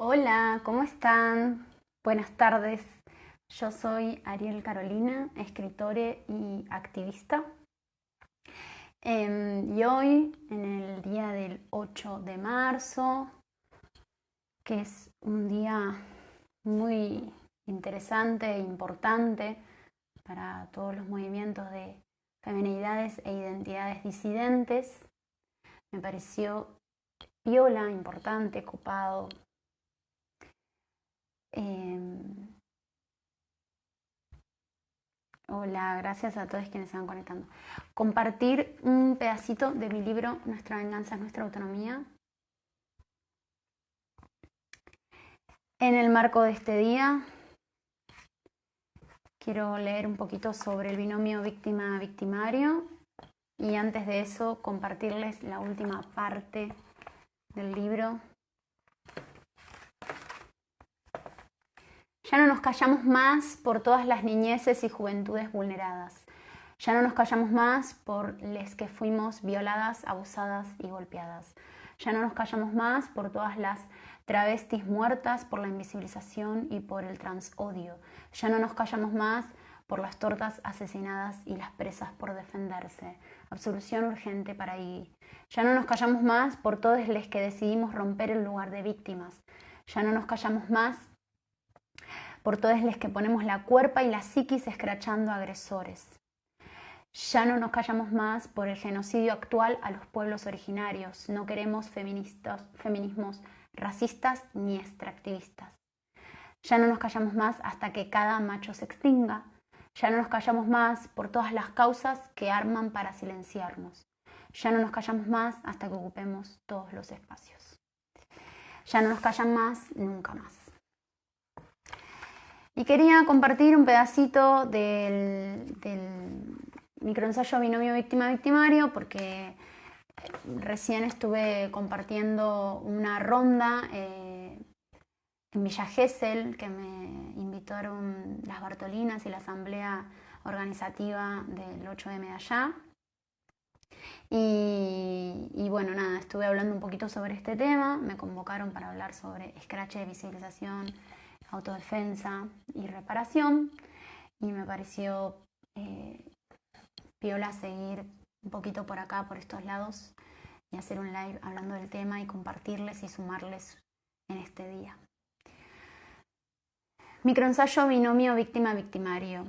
Hola, ¿cómo están? Buenas tardes. Yo soy Ariel Carolina, escritora y activista. Y hoy, en el día del 8 de marzo, que es un día muy interesante e importante para todos los movimientos de feminidades e identidades disidentes, me pareció piola, importante, copado. Hola, gracias a todos quienes se van conectando. Compartir un pedacito de mi libro Nuestra venganza es nuestra autonomía. En el marco de este día, quiero leer un poquito sobre el binomio víctima-victimario y antes de eso compartirles la última parte del libro. Ya no nos callamos más por todas las niñeces y juventudes vulneradas. Ya no nos callamos más por les que fuimos violadas, abusadas y golpeadas. Ya no nos callamos más por todas las travestis muertas por la invisibilización y por el transodio. Ya no nos callamos más por las tortas asesinadas y las presas por defenderse. Absolución urgente para ahí. Ya no nos callamos más por todos les que decidimos romper el lugar de víctimas. Ya no nos callamos más por todos les que ponemos la cuerpa y la psiquis escrachando agresores. Ya no nos callamos más por el genocidio actual a los pueblos originarios. No queremos feminismos racistas ni extractivistas. Ya no nos callamos más hasta que cada macho se extinga. Ya no nos callamos más por todas las causas que arman para silenciarnos. Ya no nos callamos más hasta que ocupemos todos los espacios. Ya no nos callan más, nunca más. Y quería compartir un pedacito del microensayo Binomio Víctima-Victimario porque recién estuve compartiendo una ronda en Villa Gesell que me invitaron las Bartolinas y la asamblea organizativa del 8M de allá. Y bueno, nada, estuve hablando un poquito sobre este tema, me convocaron para hablar sobre escrache de visibilización, autodefensa y reparación y me pareció piola seguir un poquito por acá, por estos lados y hacer un live hablando del tema y compartirles y sumarles en este día. Microensayo binomio víctima-victimario.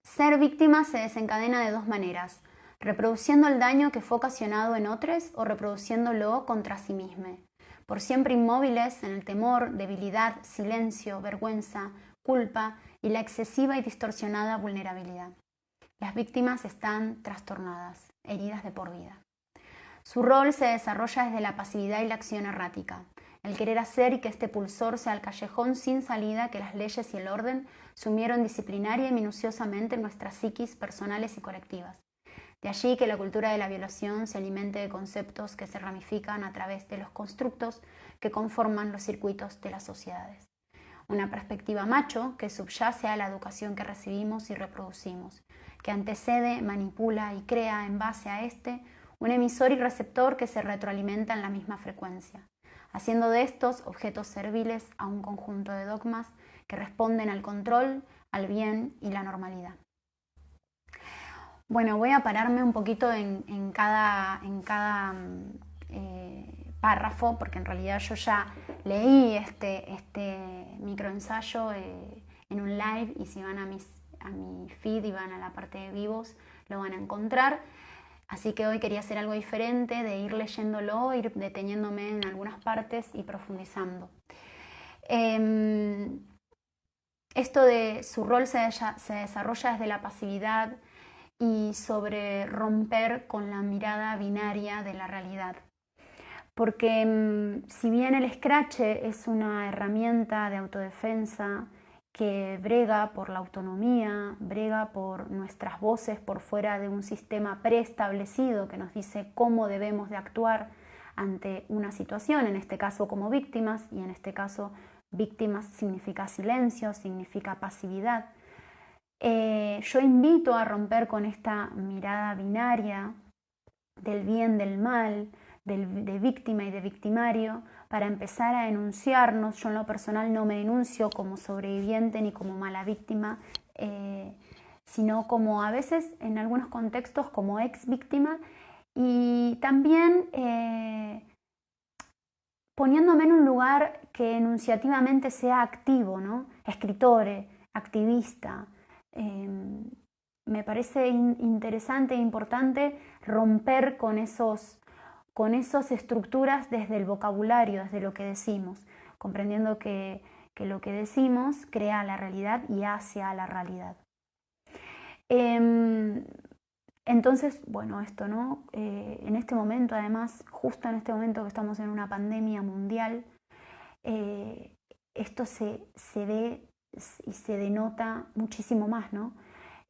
Ser víctima se desencadena de dos maneras, reproduciendo el daño que fue ocasionado en otros o reproduciéndolo contra sí mismo, por siempre inmóviles en el temor, debilidad, silencio, vergüenza, culpa y la excesiva y distorsionada vulnerabilidad. Las víctimas están trastornadas, heridas de por vida. Su rol se desarrolla desde la pasividad y la acción errática, el querer hacer y que este pulsor sea el callejón sin salida que las leyes y el orden sumieron disciplinaria y minuciosamente en nuestras psiquis personales y colectivas. De allí que la cultura de la violación se alimente de conceptos que se ramifican a través de los constructos que conforman los circuitos de las sociedades. Una perspectiva macho que subyace a la educación que recibimos y reproducimos, que antecede, manipula y crea en base a este un emisor y receptor que se retroalimentan en la misma frecuencia, haciendo de estos objetos serviles a un conjunto de dogmas que responden al control, al bien y la normalidad. Bueno, voy a pararme un poquito en cada párrafo, porque en realidad yo ya leí este microensayo en un live y si van a mi feed y van a la parte de vivos lo van a encontrar. Así que hoy quería hacer algo diferente, de ir leyéndolo, ir deteniéndome en algunas partes y profundizando. Esto de su rol se desarrolla desde la pasividad y sobre romper con la mirada binaria de la realidad. Porque si bien el escrache es una herramienta de autodefensa que brega por la autonomía, brega por nuestras voces por fuera de un sistema preestablecido que nos dice cómo debemos de actuar ante una situación, en este caso como víctimas, y en este caso víctimas significa silencio, significa pasividad. Yo invito a romper con esta mirada binaria del bien, del mal, de víctima y de victimario para empezar a enunciarnos. Yo en lo personal no me enuncio como sobreviviente ni como mala víctima, sino como a veces en algunos contextos como ex víctima, y también poniéndome en un lugar que enunciativamente sea activo, ¿no? Escritor, activista. Me parece interesante e importante romper con esas estructuras desde el vocabulario, desde lo que decimos, comprendiendo que lo que decimos crea la realidad y hace a la realidad. Entonces, bueno, esto, ¿no? En este momento, además, justo en este momento que estamos en una pandemia mundial, esto se ve y se denota muchísimo más, ¿no?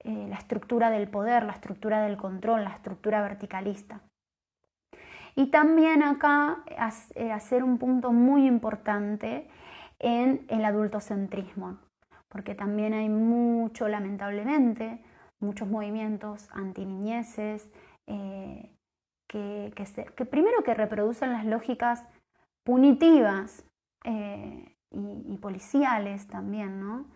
La estructura del poder, la estructura del control, la estructura verticalista. Y también acá hacer un punto muy importante en el adultocentrismo, porque también hay mucho, lamentablemente, muchos movimientos antiniñeces que primero que reproducen las lógicas punitivas y policiales también, ¿no?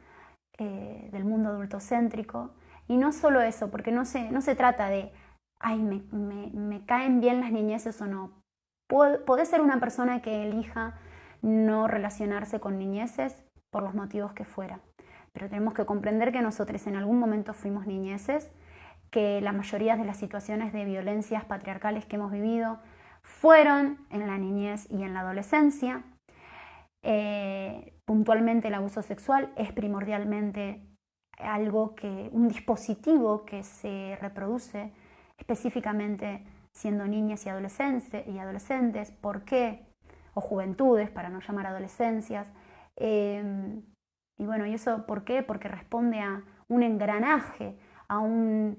Del mundo adultocéntrico. Y no solo eso, porque no se trata de, ay, me caen bien las niñeces o no. Podés ser una persona que elija no relacionarse con niñeces por los motivos que fuera. Pero tenemos que comprender que nosotros en algún momento fuimos niñeces, que la mayoría de las situaciones de violencias patriarcales que hemos vivido fueron en la niñez y en la adolescencia. Puntualmente el abuso sexual es primordialmente un dispositivo que se reproduce específicamente siendo niñas y adolescentes. ¿Por qué? O juventudes, para no llamar adolescencias. Y bueno, ¿y eso por qué? Porque responde a un engranaje, a un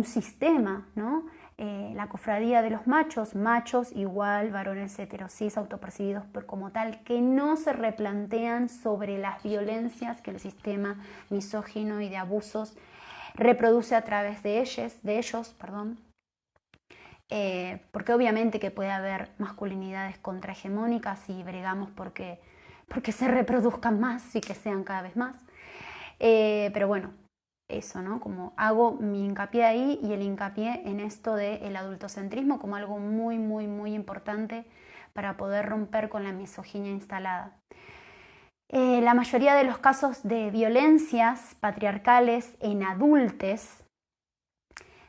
sistema, ¿no? La cofradía de los machos igual varones heterosis autopercibidos como tal, que no se replantean sobre las violencias que el sistema misógino y de abusos reproduce a través de ellos, porque obviamente que puede haber masculinidades contrahegemónicas y bregamos porque se reproduzcan más y que sean cada vez más. Pero bueno, eso, ¿no? Como hago mi hincapié ahí y el hincapié en esto del adultocentrismo como algo muy, muy, muy importante para poder romper con la misoginia instalada. La mayoría de los casos de violencias patriarcales en adultos,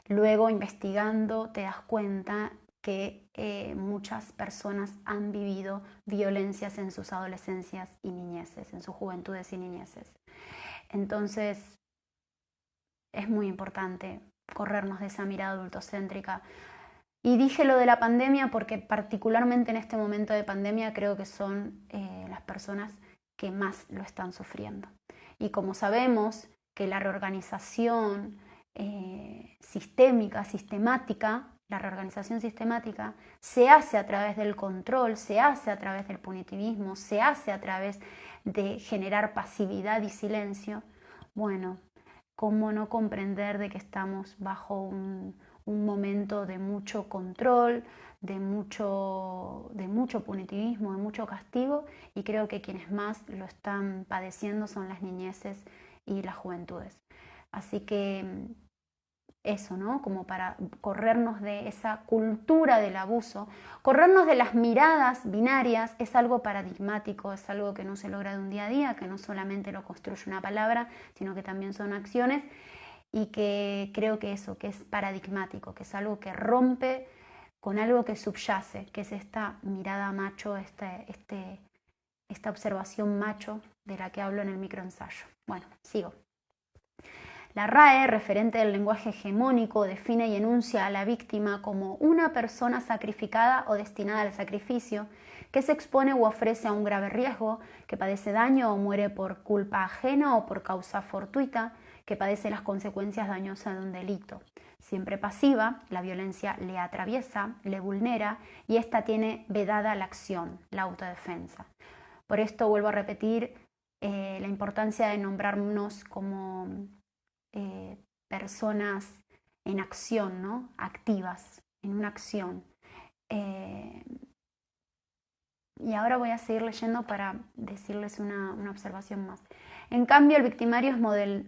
luego investigando te das cuenta que muchas personas han vivido violencias en sus adolescencias y niñeces, en sus juventudes y niñeces. Entonces, es muy importante corrernos de esa mirada adultocéntrica. Y dije lo de la pandemia porque particularmente en este momento de pandemia creo que son las personas que más lo están sufriendo. Y como sabemos que la reorganización sistemática, la reorganización sistemática se hace a través del control, se hace a través del punitivismo, se hace a través de generar pasividad y silencio, bueno, ¿cómo no comprender de que estamos bajo un momento de mucho control, de mucho punitivismo, de mucho castigo? Y creo que quienes más lo están padeciendo son las niñeces y las juventudes. Así que eso, ¿no? Como para corrernos de esa cultura del abuso, corrernos de las miradas binarias, es algo paradigmático, es algo que no se logra de un día a día, que no solamente lo construye una palabra, sino que también son acciones, y que creo que eso, que es paradigmático, que es algo que rompe con algo que subyace, que es esta mirada macho, esta observación macho de la que hablo en el microensayo. Bueno, sigo. La RAE, referente del lenguaje hegemónico, define y enuncia a la víctima como una persona sacrificada o destinada al sacrificio, que se expone u ofrece a un grave riesgo, que padece daño o muere por culpa ajena o por causa fortuita, que padece las consecuencias dañosas de un delito. Siempre pasiva, la violencia le atraviesa, le vulnera y ésta tiene vedada la acción, la autodefensa. Por esto vuelvo a repetir la importancia de nombrarnos como personas en acción, ¿no? Activas, en una acción. Y ahora voy a seguir leyendo para decirles una observación más. En cambio, el victimario es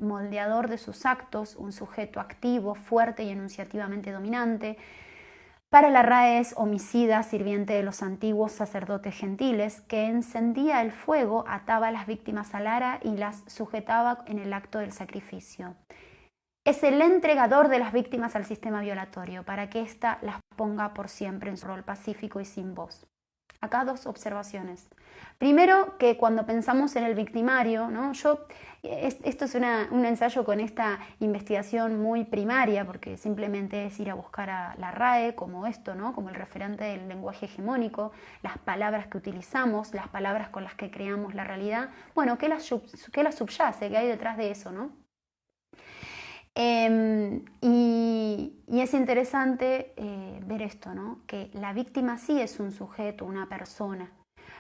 moldeador de sus actos, un sujeto activo, fuerte y enunciativamente dominante. Para la RAE es homicida, sirviente de los antiguos sacerdotes gentiles, que encendía el fuego, ataba a las víctimas al ara y las sujetaba en el acto del sacrificio. Es el entregador de las víctimas al sistema violatorio, para que ésta las ponga por siempre en su rol pacífico y sin voz. Acá dos observaciones. Primero, que cuando pensamos en el victimario, ¿no? Esto es un ensayo con esta investigación muy primaria, porque simplemente es ir a buscar a la RAE como esto, ¿no? Como el referente del lenguaje hegemónico, las palabras que utilizamos, las palabras con las que creamos la realidad. Bueno, ¿qué las subyace? ¿Qué hay detrás de eso, no? Y es interesante ver esto, ¿no? Que la víctima sí es un sujeto, una persona.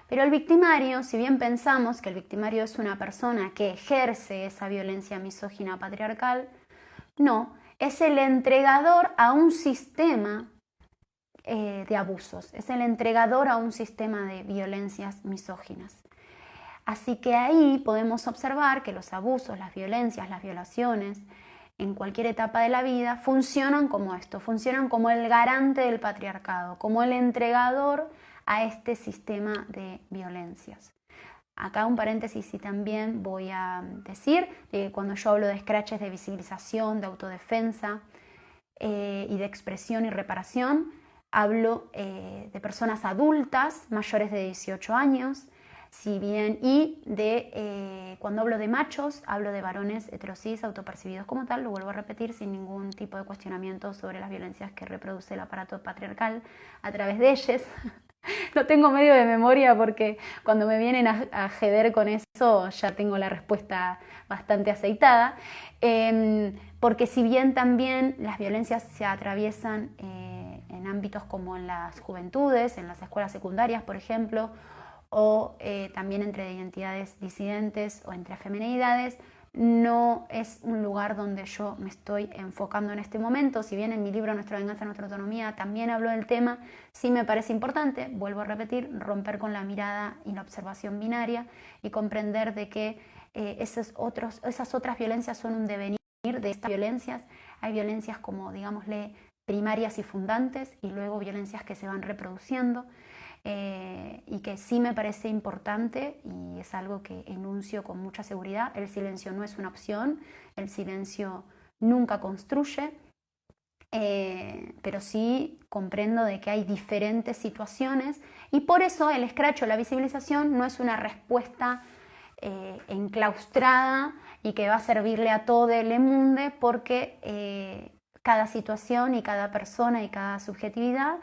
Pero el victimario, si bien pensamos que el victimario es una persona que ejerce esa violencia misógina patriarcal, no, es el entregador a un sistema de abusos, es el entregador a un sistema de violencias misóginas. Así que ahí podemos observar que los abusos, las violencias, las violaciones, en cualquier etapa de la vida, funcionan como esto, funcionan como el garante del patriarcado, como el entregador a este sistema de violencias. Acá un paréntesis y también voy a decir que cuando yo hablo de scratches de visibilización, de autodefensa y de expresión y reparación, hablo de personas adultas mayores de 18 años, si bien, cuando hablo de machos, hablo de varones heterosis autopercibidos como tal, lo vuelvo a repetir sin ningún tipo de cuestionamiento sobre las violencias que reproduce el aparato patriarcal a través de ellos. Lo tengo medio de memoria porque cuando me vienen a jeder con eso ya tengo la respuesta bastante aceitada, porque si bien también las violencias se atraviesan en ámbitos como en las juventudes, en las escuelas secundarias, por ejemplo, o también entre identidades disidentes o entre feminidades, no es un lugar donde yo me estoy enfocando en este momento. Si bien en mi libro Nuestra venganza, nuestra autonomía también hablo del tema, sí me parece importante, vuelvo a repetir, romper con la mirada y la observación binaria y comprender de que esas otras violencias son un devenir de estas violencias. Hay violencias como, digámosle, primarias y fundantes y luego violencias que se van reproduciendo. Y que sí me parece importante y es algo que enuncio con mucha seguridad. El silencio no es una opción, el silencio nunca construye, pero sí comprendo de que hay diferentes situaciones y por eso el escracho, la visibilización, no es una respuesta enclaustrada y que va a servirle a todo el mundo, porque cada situación y cada persona y cada subjetividad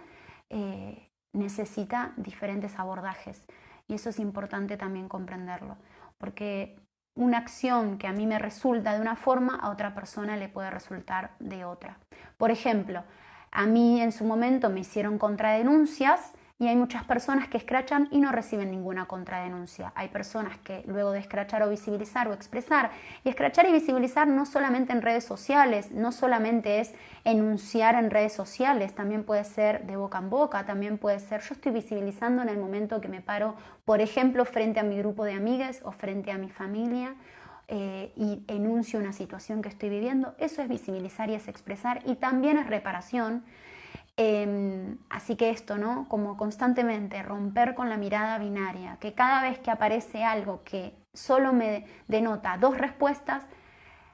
necesita diferentes abordajes y eso es importante también comprenderlo, porque una acción que a mí me resulta de una forma, a otra persona le puede resultar de otra. Por ejemplo, a mí en su momento me hicieron contradenuncias y hay muchas personas que escrachan y no reciben ninguna contradenuncia. Hay personas que luego de escrachar o visibilizar o expresar, y escrachar y visibilizar no solamente en redes sociales, no solamente es enunciar en redes sociales, también puede ser de boca en boca, también puede ser yo estoy visibilizando en el momento que me paro, por ejemplo, frente a mi grupo de amigas o frente a mi familia, y enuncio una situación que estoy viviendo. Eso es visibilizar y es expresar y también es reparación. Así que esto, ¿no? Como constantemente romper con la mirada binaria, que cada vez que aparece algo que solo me denota dos respuestas,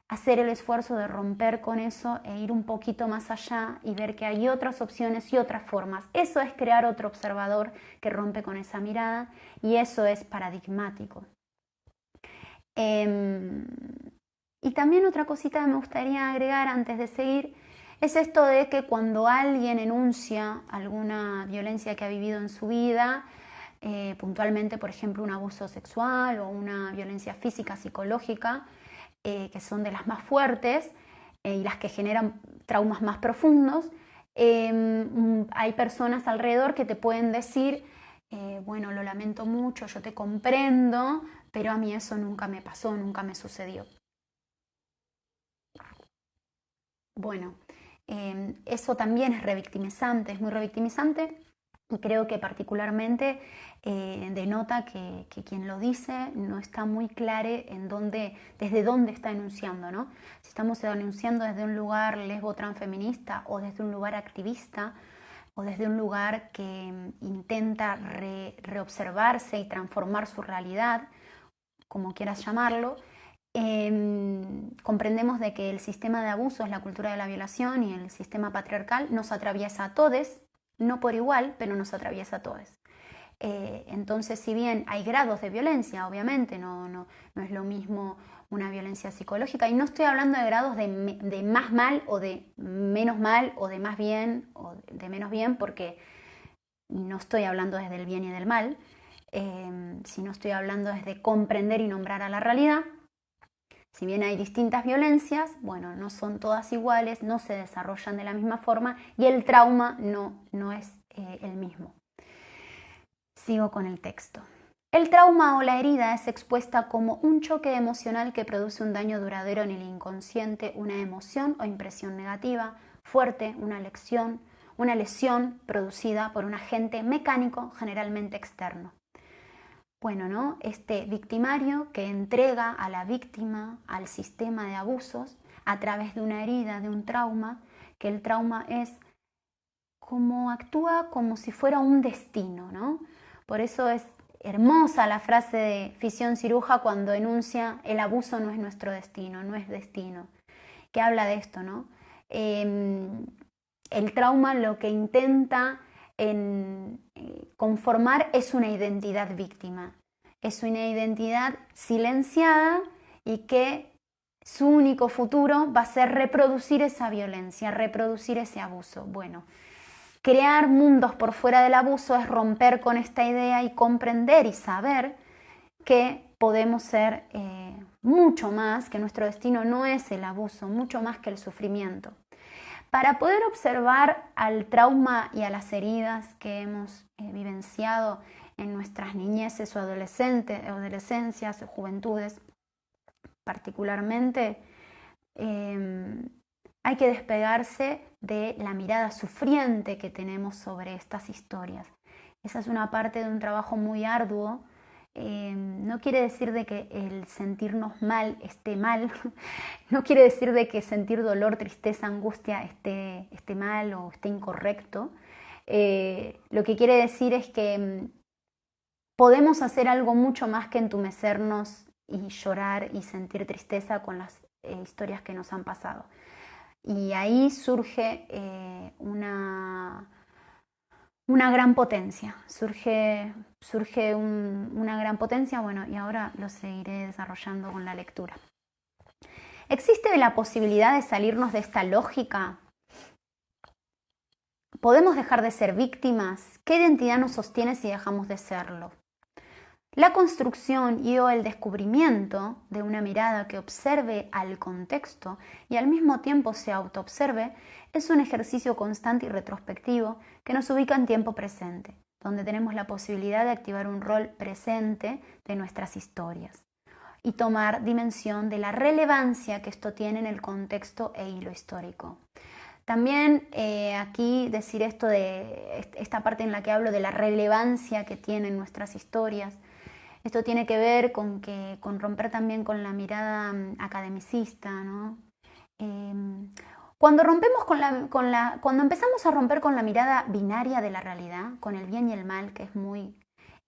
hacer el esfuerzo de romper con eso e ir un poquito más allá y ver que hay otras opciones y otras formas. Eso es crear otro observador que rompe con esa mirada y eso es paradigmático. Y también otra cosita que me gustaría agregar antes de seguir es esto de que cuando alguien enuncia alguna violencia que ha vivido en su vida, puntualmente, por ejemplo, un abuso sexual o una violencia física, psicológica, que son de las más fuertes y las que generan traumas más profundos, hay personas alrededor que te pueden decir, bueno, lo lamento mucho, yo te comprendo, pero a mí eso nunca me pasó, nunca me sucedió. Bueno, eso también es revictimizante, es muy revictimizante Y creo que particularmente denota que quien lo dice no está muy claro desde dónde está enunciando, ¿no? Si estamos enunciando desde un lugar lesbo-transfeminista o desde un lugar activista o desde un lugar que intenta reobservarse y transformar su realidad, como quieras llamarlo, comprendemos de que el sistema de abusos, la cultura de la violación y el sistema patriarcal nos atraviesa a todos, no por igual, pero nos atraviesa a todos. Entonces, si bien hay grados de violencia, obviamente, no es lo mismo una violencia psicológica, y no estoy hablando de grados de más mal o de menos mal o de más bien o de menos bien, porque no estoy hablando desde el bien y del mal, sino estoy hablando desde comprender y nombrar a la realidad. Si bien hay distintas violencias, bueno, no son todas iguales, no se desarrollan de la misma forma y el trauma no es el mismo. Sigo con el texto. El trauma o la herida es expuesta como un choque emocional que produce un daño duradero en el inconsciente, una emoción o impresión negativa, fuerte, una lesión producida por un agente mecánico generalmente externo. Bueno, ¿no? Este victimario que entrega a la víctima al sistema de abusos a través de una herida, de un trauma, que el trauma es como actúa como si fuera un destino, ¿no? Por eso es hermosa la frase de Fisión Ciruja cuando enuncia el abuso no es nuestro destino, no es destino, que habla de esto, ¿no? El trauma lo que intenta conformar es una identidad víctima, es una identidad silenciada y que su único futuro va a ser reproducir esa violencia, reproducir ese abuso. Bueno, crear mundos por fuera del abuso es romper con esta idea y comprender y saber que podemos ser mucho más, que nuestro destino no es el abuso, mucho más que el sufrimiento. Para poder observar al trauma y a las heridas que hemos vivenciado en nuestras niñeces o adolescencias o juventudes, particularmente, hay que despegarse de la mirada sufriente que tenemos sobre estas historias. Esa es una parte de un trabajo muy arduo. No quiere decir de que el sentirnos mal esté mal, no quiere decir de que sentir dolor, tristeza, angustia esté mal o esté incorrecto. Lo que quiere decir es que podemos hacer algo mucho más que entumecernos y llorar y sentir tristeza con las historias que nos han pasado. Y ahí surge una gran potencia, surge una gran potencia, bueno, y ahora lo seguiré desarrollando con la lectura. ¿Existe la posibilidad de salirnos de esta lógica? ¿Podemos dejar de ser víctimas? ¿Qué identidad nos sostiene si dejamos de serlo? La construcción y o el descubrimiento de una mirada que observe al contexto y al mismo tiempo se autoobserve es un ejercicio constante y retrospectivo que nos ubica en tiempo presente, donde tenemos la posibilidad de activar un rol presente de nuestras historias y tomar dimensión de la relevancia que esto tiene en el contexto e hilo histórico. También aquí decir esto de esta parte en la que hablo de la relevancia que tienen nuestras historias. Esto tiene que ver con romper también con la mirada academicista, ¿no? Cuando empezamos a romper con la mirada binaria de la realidad, con el bien y el mal, que es muy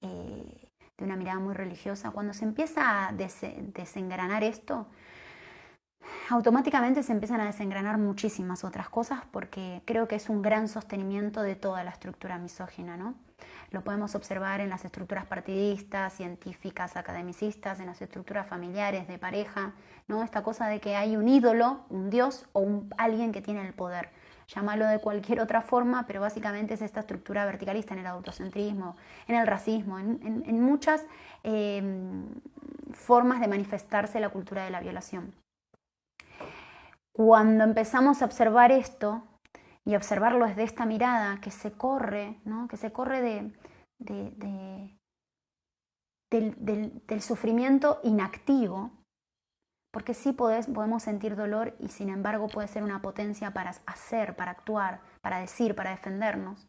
de una mirada muy religiosa, cuando se empieza a desengranar esto, automáticamente se empiezan a desengranar muchísimas otras cosas, porque creo que es un gran sostenimiento de toda la estructura misógina, ¿no? Lo podemos observar en las estructuras partidistas, científicas, academicistas, en las estructuras familiares, de pareja, ¿no? Esta cosa de que hay un ídolo, un dios o alguien que tiene el poder. Llámalo de cualquier otra forma, pero básicamente es esta estructura verticalista en el autocentrismo, en el racismo, en muchas formas de manifestarse la cultura de la violación. Cuando empezamos a observar esto, y observarlo desde esta mirada que se corre, ¿no? Que se corre del sufrimiento inactivo, porque sí podemos sentir dolor y sin embargo puede ser una potencia para hacer, para actuar, para decir, para defendernos.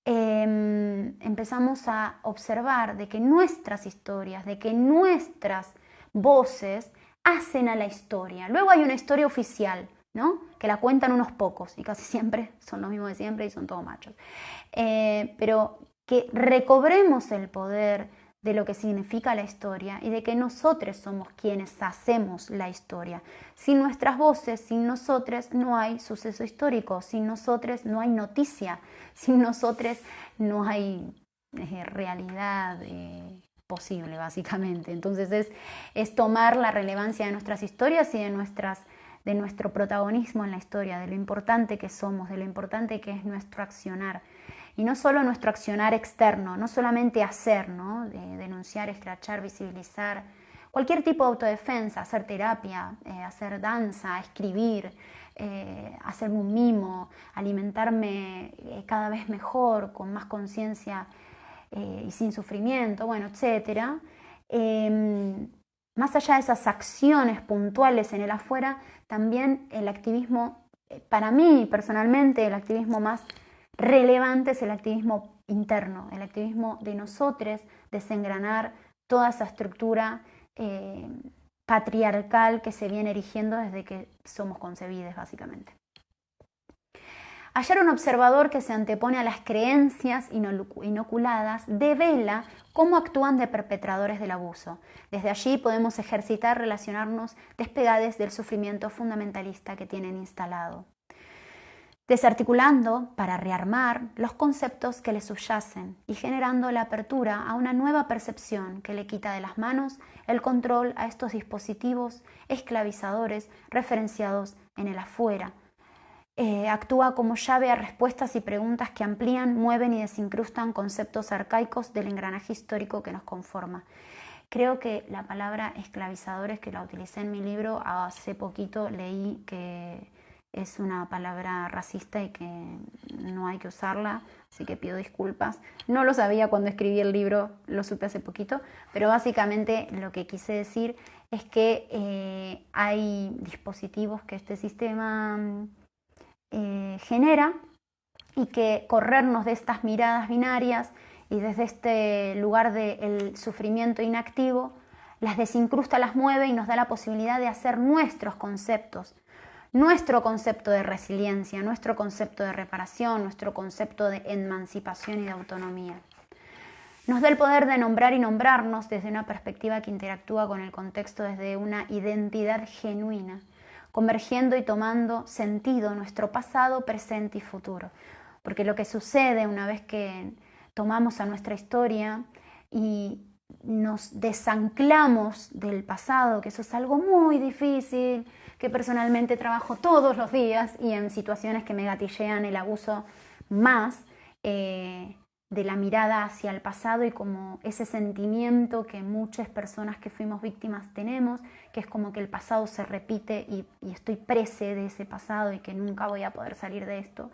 empezamos a observar de que nuestras historias, de que nuestras voces hacen a la historia. Luego hay una historia oficial, ¿no? Que la cuentan unos pocos y casi siempre son los mismos de siempre y son todos machos. Pero que recobremos el poder de lo que significa la historia y de que nosotros somos quienes hacemos la historia. Sin nuestras voces, sin nosotros no hay suceso histórico, sin nosotros no hay noticia, sin nosotros no hay realidad posible, básicamente. Entonces es tomar la relevancia de nuestras historias y de nuestro protagonismo en la historia, de lo importante que somos, de lo importante que es nuestro accionar. Y no solo nuestro accionar externo, no solamente hacer, ¿no? Denunciar, escrachar, visibilizar, cualquier tipo de autodefensa, hacer terapia, hacer danza, escribir, hacerme un mimo, alimentarme cada vez mejor, con más conciencia y sin sufrimiento, bueno, etcétera. Más allá de esas acciones puntuales en el afuera, también el activismo, para mí personalmente, el activismo más relevante es el activismo interno, el activismo de nosotros, desengranar toda esa estructura patriarcal que se viene erigiendo desde que somos concebidos, básicamente. Hallar un observador que se antepone a las creencias inoculadas devela cómo actúan de perpetradores del abuso. Desde allí podemos ejercitar relacionarnos despegados del sufrimiento fundamentalista que tienen instalado, desarticulando para rearmar los conceptos que le subyacen y generando la apertura a una nueva percepción que le quita de las manos el control a estos dispositivos esclavizadores referenciados en el afuera. Actúa como llave a respuestas y preguntas que amplían, mueven y desincrustan conceptos arcaicos del engranaje histórico que nos conforma. Creo que la palabra esclavizadores, que la utilicé en mi libro, hace poquito leí que es una palabra racista y que no hay que usarla, así que pido disculpas. No lo sabía cuando escribí el libro, lo supe hace poquito, pero básicamente lo que quise decir es que hay dispositivos que este sistema genera y que corrernos de estas miradas binarias y desde este lugar del sufrimiento inactivo las desincrusta, las mueve y nos da la posibilidad de hacer nuestros conceptos, nuestro concepto de resiliencia, nuestro concepto de reparación, nuestro concepto de emancipación y de autonomía. Nos da el poder de nombrar y nombrarnos desde una perspectiva que interactúa con el contexto desde una identidad genuina, convergiendo y tomando sentido nuestro pasado, presente y futuro. Porque lo que sucede una vez que tomamos a nuestra historia y nos desanclamos del pasado, que eso es algo muy difícil, que personalmente trabajo todos los días y en situaciones que me gatillean el abuso más, de la mirada hacia el pasado y como ese sentimiento que muchas personas que fuimos víctimas tenemos, que es como que el pasado se repite y estoy presa de ese pasado y que nunca voy a poder salir de esto.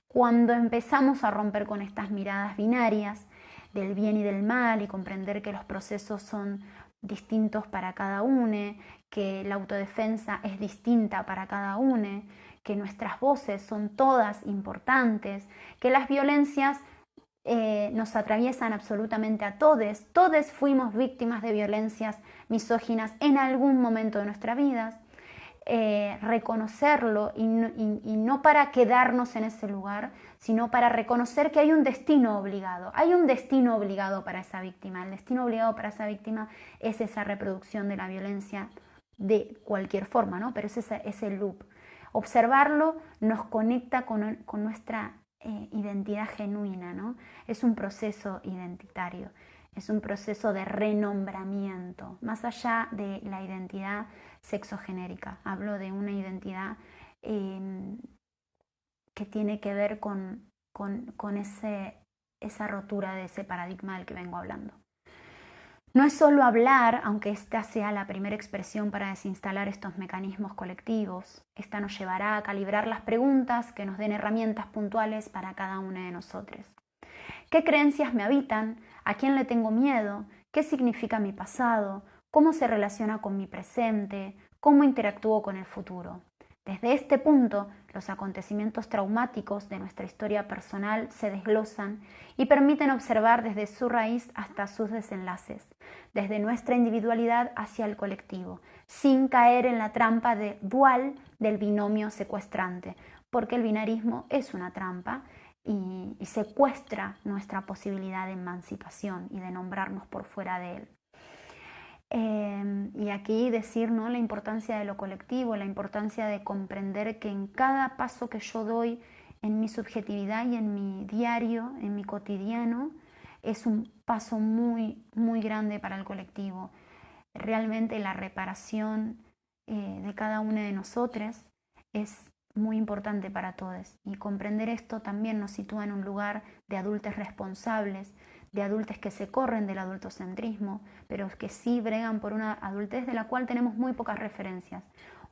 Cuando empezamos a romper con estas miradas binarias del bien y del mal y comprender que los procesos son distintos para cada uno, que la autodefensa es distinta para cada uno, que nuestras voces son todas importantes, que las violencias nos atraviesan absolutamente a todos. Todos fuimos víctimas de violencias misóginas en algún momento de nuestra vida. Reconocerlo y no para quedarnos en ese lugar, sino para reconocer que hay un destino obligado. Hay un destino obligado para esa víctima. El destino obligado para esa víctima es esa reproducción de la violencia de cualquier forma, ¿no? Pero es ese loop. Observarlo nos conecta con nuestra identidad genuina, ¿no? Es un proceso identitario, es un proceso de renombramiento, más allá de la identidad sexogenérica. Hablo de una identidad que tiene que ver con esa rotura de ese paradigma del que vengo hablando. No es solo hablar, aunque esta sea la primera expresión para desinstalar estos mecanismos colectivos. Esta nos llevará a calibrar las preguntas que nos den herramientas puntuales para cada una de nosotros. ¿Qué creencias me habitan? ¿A quién le tengo miedo? ¿Qué significa mi pasado? ¿Cómo se relaciona con mi presente? ¿Cómo interactúo con el futuro? Desde este punto, los acontecimientos traumáticos de nuestra historia personal se desglosan y permiten observar desde su raíz hasta sus desenlaces, desde nuestra individualidad hacia el colectivo, sin caer en la trampa dual del binomio secuestrante, porque el binarismo es una trampa y secuestra nuestra posibilidad de emancipación y de nombrarnos por fuera de él. Y aquí decir, ¿no?, la importancia de lo colectivo, la importancia de comprender que en cada paso que yo doy en mi subjetividad y en mi diario, en mi cotidiano, es un paso muy, muy grande para el colectivo. Realmente la reparación de cada uno de nosotros es muy importante para todos, y comprender esto también nos sitúa en un lugar de adultos responsables, de adultos que se corren del adultocentrismo, pero que sí bregan por una adultez de la cual tenemos muy pocas referencias.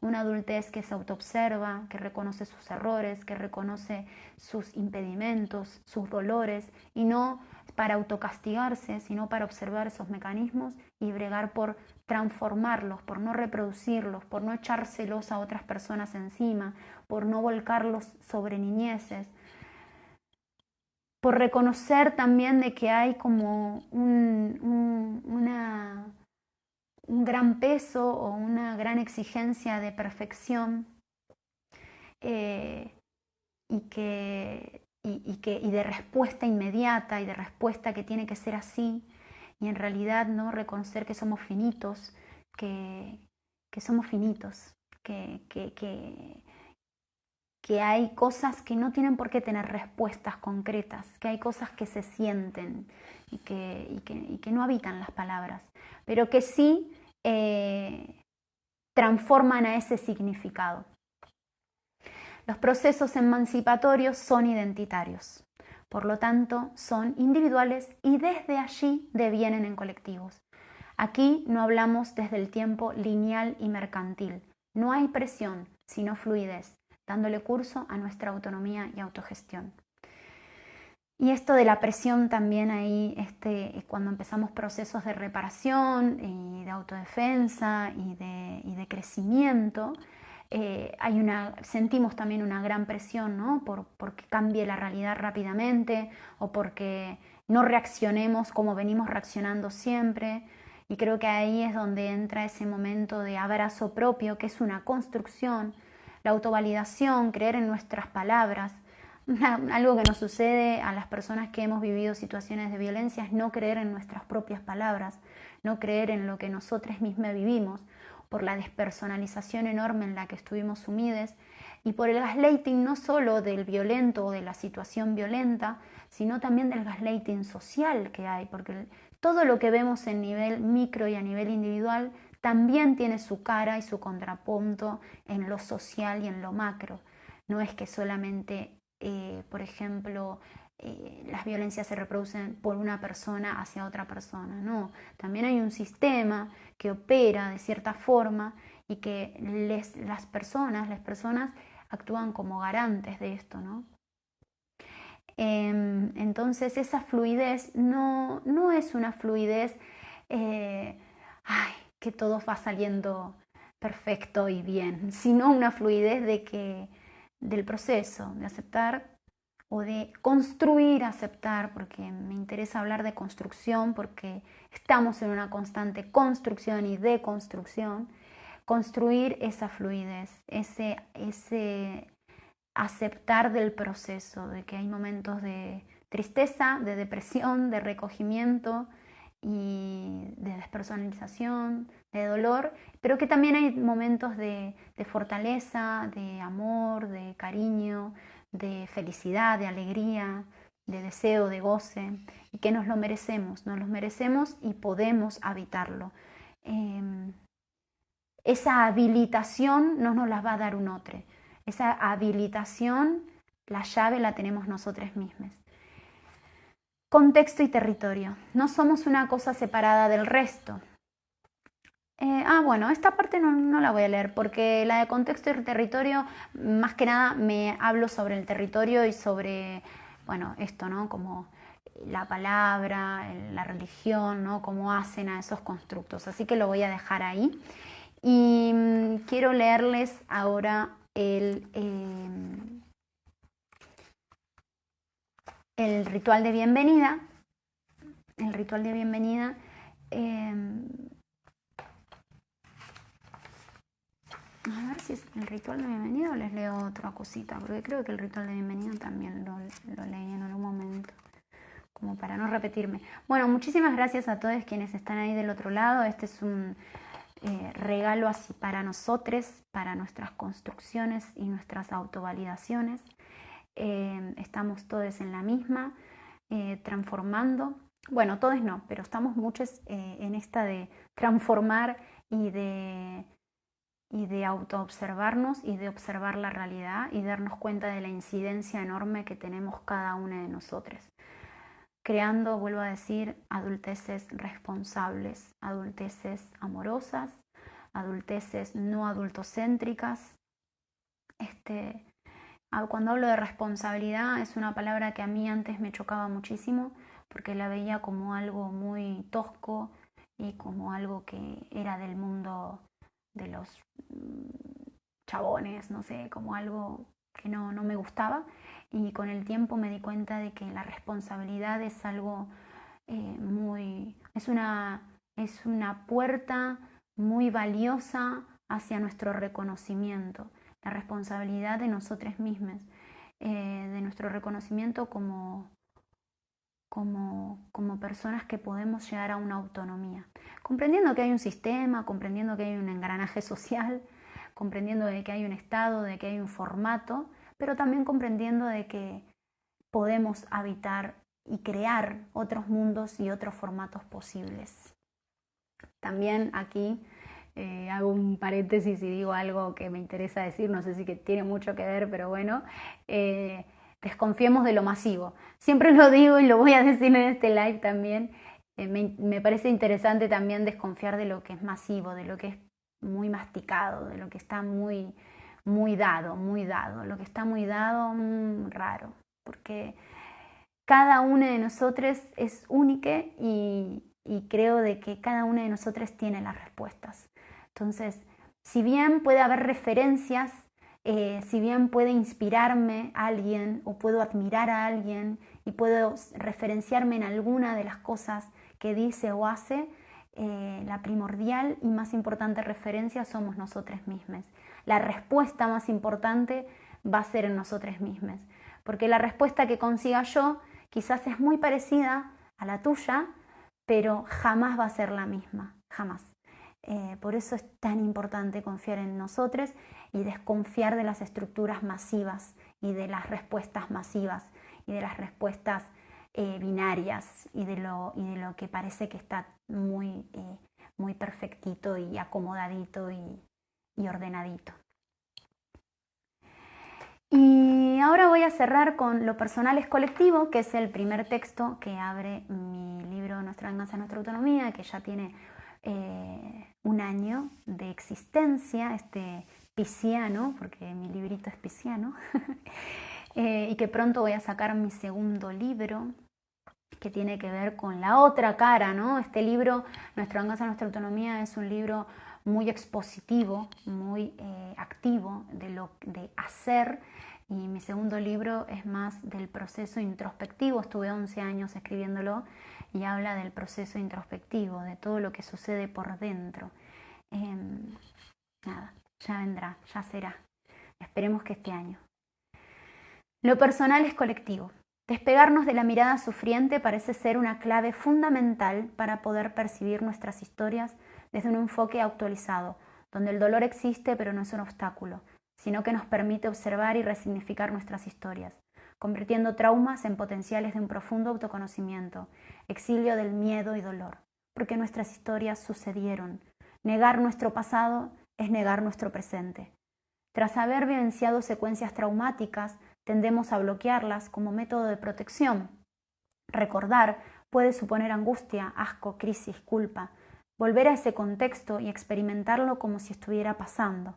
Una adultez que se autoobserva, que reconoce sus errores, que reconoce sus impedimentos, sus dolores, y no para autocastigarse, sino para observar esos mecanismos y bregar por transformarlos, por no reproducirlos, por no echárselos a otras personas encima, por no volcarlos sobre niñeces, por reconocer también de que hay como un gran peso o una gran exigencia de perfección y de respuesta inmediata y de respuesta que tiene que ser así, y en realidad no reconocer que somos finitos, que somos finitos, que hay cosas que no tienen por qué tener respuestas concretas, que hay cosas que se sienten y que no habitan las palabras, pero que sí transforman a ese significado. Los procesos emancipatorios son identitarios, por lo tanto son individuales y desde allí devienen en colectivos. Aquí no hablamos desde el tiempo lineal y mercantil, no hay presión, sino fluidez, dándole curso a nuestra autonomía y autogestión. Y esto de la presión también ahí, cuando empezamos procesos de reparación y de autodefensa y de crecimiento, sentimos también una gran presión, ¿no?, porque cambie la realidad rápidamente o porque no reaccionemos como venimos reaccionando siempre. Y creo que ahí es donde entra ese momento de abrazo propio, que es una construcción, la autovalidación, creer en nuestras palabras. Algo que nos sucede a las personas que hemos vivido situaciones de violencia es no creer en nuestras propias palabras, no creer en lo que nosotros mismos vivimos, por la despersonalización enorme en la que estuvimos sumidos y por el gaslighting no solo del violento o de la situación violenta, sino también del gaslighting social que hay, porque todo lo que vemos en nivel micro y a nivel individual también tiene su cara y su contrapunto en lo social y en lo macro. No es que solamente, por ejemplo, las violencias se reproducen por una persona hacia otra persona, no, también hay un sistema que opera de cierta forma y que las personas actúan como garantes de esto, ¿no? Entonces esa fluidez no es una fluidez que todo va saliendo perfecto y bien, sino una fluidez del proceso, de aceptar o de construir, aceptar, porque me interesa hablar de construcción, porque estamos en una constante construcción y deconstrucción. Construir esa fluidez, ese aceptar del proceso, de que hay momentos de tristeza, de depresión, de recogimiento y de despersonalización, de dolor, pero que también hay momentos de fortaleza, de amor, de cariño, de felicidad, de alegría, de deseo, de goce, y que nos lo merecemos y podemos habitarlo. Esa habilitación no nos la va a dar un otro. Esa habilitación, la llave la tenemos nosotros mismos. Contexto y territorio. No somos una cosa separada del resto. Bueno, esta parte no la voy a leer porque la de contexto y territorio, más que nada me hablo sobre el territorio y sobre, bueno, esto, ¿no? Como la palabra, la religión, ¿no? Cómo hacen a esos constructos. Así que lo voy a dejar ahí. Y quiero leerles ahora el ritual de bienvenida. El ritual de bienvenida a ver si es el ritual de bienvenida o les leo otra cosita, porque creo que el ritual de bienvenida también lo leí en algún momento, como para no repetirme. Bueno, muchísimas gracias a todos quienes están ahí del otro lado. Este es un regalo así para nosotros, para nuestras construcciones y nuestras autovalidaciones. Estamos todos en la misma, transformando. Bueno, todos no, pero estamos muchos en esta de transformar y de autoobservarnos y de observar la realidad y darnos cuenta de la incidencia enorme que tenemos cada una de nosotros. Creando, vuelvo a decir, adulteces responsables, adulteces amorosas, adulteces no adultocéntricas. Cuando hablo de responsabilidad es una palabra que a mí antes me chocaba muchísimo porque la veía como algo muy tosco y como algo que era del mundo de los chabones, no sé, como algo que no me gustaba, y con el tiempo me di cuenta de que la responsabilidad es algo es una puerta muy valiosa hacia nuestro reconocimiento, la responsabilidad de nosotros mismos, de nuestro reconocimiento como personas que podemos llegar a una autonomía, comprendiendo que hay un sistema, comprendiendo que hay un engranaje social, comprendiendo de que hay un estado, de que hay un formato, pero también comprendiendo de que podemos habitar y crear otros mundos y otros formatos posibles. También aquí hago un paréntesis y digo algo que me interesa decir, no sé si que tiene mucho que ver, pero bueno, desconfiemos de lo masivo. Siempre lo digo y lo voy a decir en este live también. Me parece interesante también desconfiar de lo que es masivo, de lo que es muy masticado, de lo que está muy dado. Lo que está muy dado, raro, porque cada uno de nosotros es único y creo de que cada uno de nosotros tiene las respuestas. Entonces, si bien puede haber referencias, si bien puede inspirarme a alguien o puedo admirar a alguien y puedo referenciarme en alguna de las cosas que dice o hace, la primordial y más importante referencia somos nosotros mismos. La respuesta más importante va a ser en nosotros mismos, porque la respuesta que consiga yo quizás es muy parecida a la tuya, pero jamás va a ser la misma, jamás. Por eso es tan importante confiar en nosotros y desconfiar de las estructuras masivas y de las respuestas masivas y de las respuestas binarias y de lo que parece que está muy perfectito y acomodadito y ordenadito. Y ahora voy a cerrar con Lo personal es colectivo, que es el primer texto que abre mi libro Nuestra venganza, nuestra autonomía, que ya tiene un año de existencia, pisciano, porque mi librito es pisciano, y que pronto voy a sacar mi segundo libro, que tiene que ver con la otra cara, ¿no? Este libro, Nuestra venganza, nuestra autonomía, es un libro muy expositivo, muy activo de hacer, y mi segundo libro es más del proceso introspectivo. Estuve 11 años escribiéndolo y habla del proceso introspectivo, de todo lo que sucede por dentro. Nada, ya vendrá, ya será. Esperemos que este año. Lo personal es colectivo. Despegarnos de la mirada sufriente parece ser una clave fundamental para poder percibir nuestras historias desde un enfoque actualizado, donde el dolor existe pero no es un obstáculo, sino que nos permite observar y resignificar nuestras historias, convirtiendo traumas en potenciales de un profundo autoconocimiento, exilio del miedo y dolor, porque nuestras historias sucedieron. Negar nuestro pasado es negar nuestro presente. Tras haber vivenciado secuencias traumáticas, tendemos a bloquearlas como método de protección. Recordar puede suponer angustia, asco, crisis, culpa. Volver a ese contexto y experimentarlo como si estuviera pasando.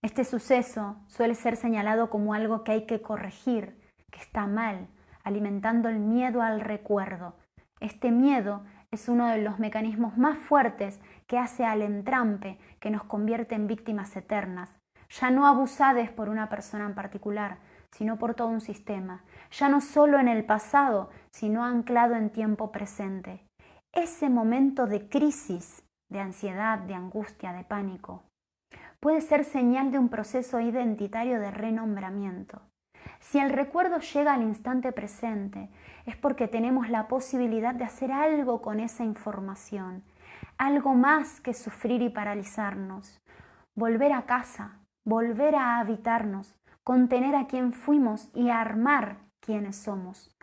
Este suceso suele ser señalado como algo que hay que corregir, que está mal, alimentando el miedo al recuerdo. Este miedo es uno de los mecanismos más fuertes que hace al entrampe, que nos convierte en víctimas eternas. Ya no abusades por una persona en particular, sino por todo un sistema. Ya no solo en el pasado, sino anclado en tiempo presente. Ese momento de crisis, de ansiedad, de angustia, de pánico, puede ser señal de un proceso identitario de renombramiento. Si el recuerdo llega al instante presente, es porque tenemos la posibilidad de hacer algo con esa información, algo más que sufrir y paralizarnos. Volver a casa, volver a habitarnos, contener a quien fuimos y armar quienes somos.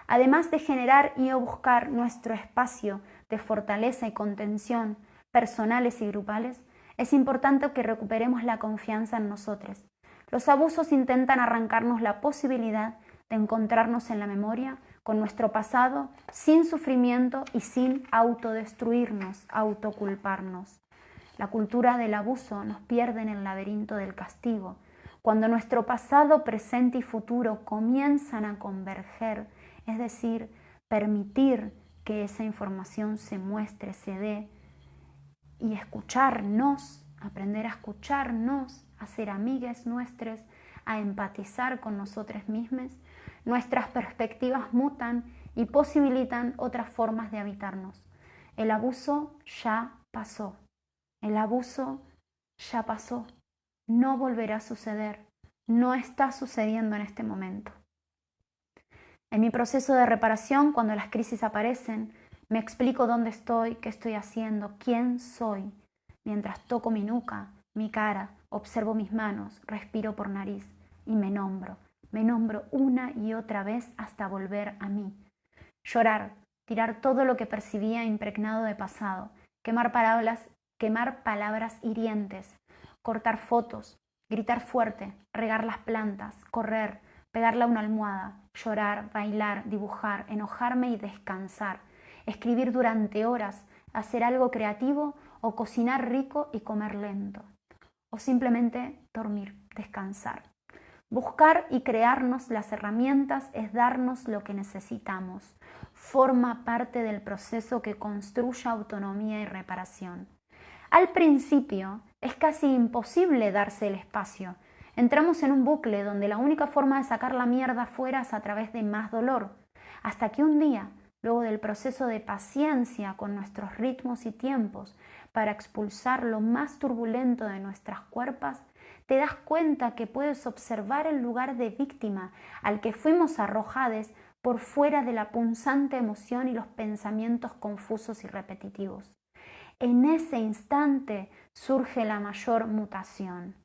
Además de generar y buscar nuestro espacio de fortaleza y contención personales y grupales, es importante que recuperemos la confianza en nosotros. Los abusos intentan arrancarnos la posibilidad de encontrarnos en la memoria con nuestro pasado sin sufrimiento y sin autodestruirnos, autoculparnos. La cultura del abuso nos pierde en el laberinto del castigo. Cuando nuestro pasado, presente y futuro comienzan a converger, es decir, permitir que esa información se muestre, se dé, y escucharnos, aprender a escucharnos, a ser amigues nuestras, a empatizar con nosotros mismos, nuestras perspectivas mutan y posibilitan otras formas de habitarnos. El abuso ya pasó. El abuso ya pasó. No volverá a suceder. No está sucediendo en este momento. En mi proceso de reparación, cuando las crisis aparecen, me explico dónde estoy, qué estoy haciendo, quién soy. Mientras toco mi nuca, mi cara, observo mis manos, respiro por nariz y me nombro. Me nombro una y otra vez hasta volver a mí. Llorar, tirar todo lo que percibía impregnado de pasado, quemar palabras hirientes, cortar fotos, gritar fuerte, regar las plantas, correr, pegarle a una almohada, llorar, bailar, dibujar, enojarme y descansar, escribir durante horas, hacer algo creativo o cocinar rico y comer lento, o simplemente dormir, descansar. Buscar y crearnos las herramientas es darnos lo que necesitamos. Forma parte del proceso que construye autonomía y reparación. Al principio es casi imposible darse el espacio. Entramos en un bucle donde la única forma de sacar la mierda fuera es a través de más dolor, hasta que un día, luego del proceso de paciencia con nuestros ritmos y tiempos para expulsar lo más turbulento de nuestras cuerpas, te das cuenta que puedes observar el lugar de víctima al que fuimos arrojados por fuera de la punzante emoción y los pensamientos confusos y repetitivos. En ese instante surge la mayor mutación,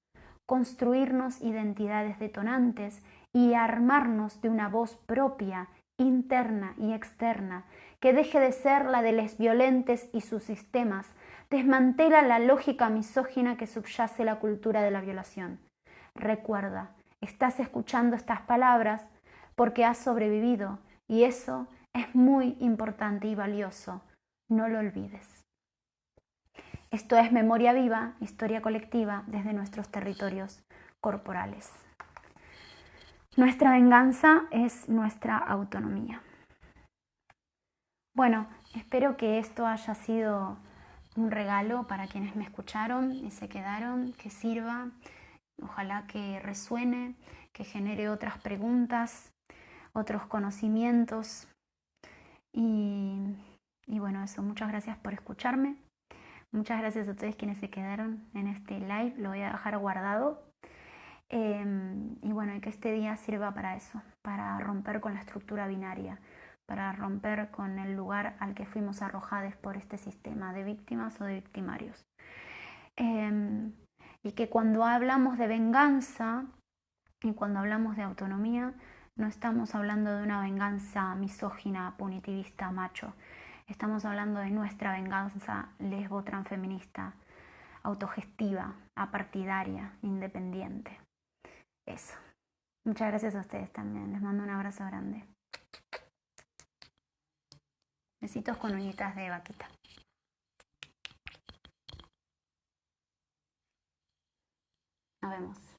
construirnos identidades detonantes y armarnos de una voz propia, interna y externa, que deje de ser la de los violentes y sus sistemas, desmantela la lógica misógina que subyace la cultura de la violación. Recuerda, estás escuchando estas palabras porque has sobrevivido y eso es muy importante y valioso. No lo olvides. Esto es Memoria Viva, historia colectiva desde nuestros territorios corporales. Nuestra venganza es nuestra autonomía. Bueno, espero que esto haya sido un regalo para quienes me escucharon y se quedaron, que sirva, ojalá que resuene, que genere otras preguntas, otros conocimientos. Y bueno, eso, muchas gracias por escucharme. Muchas gracias a ustedes quienes se quedaron en este live, lo voy a dejar guardado. Y bueno, y que este día sirva para eso, para romper con la estructura binaria, para romper con el lugar al que fuimos arrojados por este sistema de víctimas o de victimarios. Y que cuando hablamos de venganza y cuando hablamos de autonomía, no estamos hablando de una venganza misógina, punitivista, macho. Estamos hablando de nuestra venganza lesbo transfeminista, autogestiva, apartidaria, independiente. Eso. Muchas gracias a ustedes también. Les mando un abrazo grande. Besitos con uñitas de vaquita. Nos vemos.